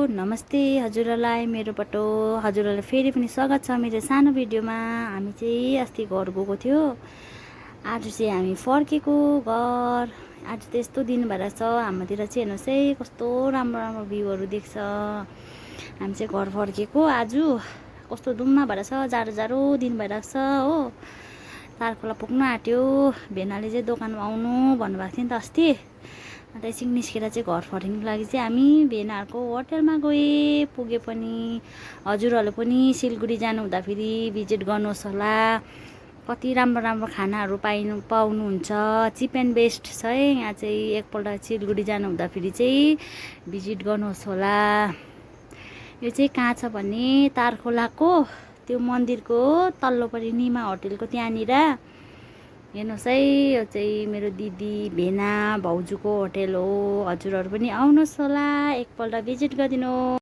नमस्ते हजुरहरूलाई मेरोबाट हजुरहरूलाई फेरि पनि स्वागत छ मेरो सानो भिडियोमा। हामी चाहिँ अस्ति घर गएको थियो, आज चाहिँ हामी फर्केको घर। आज त यस्तो दिन भएर छ हाम्रोतिर चाहिँ, हेर्नुहोस् है कस्तो राम्रो राम्रो भ्यूहरू देख्छ। हामी चाहिँ घर फर्केको आज, कस्तो धुम्म भएर छ, जाडो जाडो दिन भइरहेको छ हो। तारखोला पुग्नु आँट्यो, भेनाले चाहिँ दोकानमा आउनु भन्नुभएको थियो नि त अस्ति। अन्त एकछिन निस्केर चाहिँ घर फर्किनुको लागि चाहिँ हामी भेनाहरूको होटलमा गए पुगे पनि। हजुरहरूले पनि सिलगढी जानु हुँदाखेरि भिजिट गर्नुहोस् होला, कति राम्रो राम्रो खानाहरू पाउनुहुन्छ। चिप एन्ड बेस्ट छ है यहाँ चाहिँ। एकपल्ट सिलगढी जानु हुँदाखेरि चाहिँ भिजिट गर्नुहोस् होला। यो चाहिँ कहाँ छ भने तारखोलाको त्यो मन्दिरको तल्लोपट्टि निमा होटलको त्यहाँनिर हेर्नुहोस् है। यो चाहिँ मेरो दिदी भेना भाउजूको होटल हो। हजुरहरू पनि आउनुहोस् होला, एकपल्ट भिजिट गरिदिनु।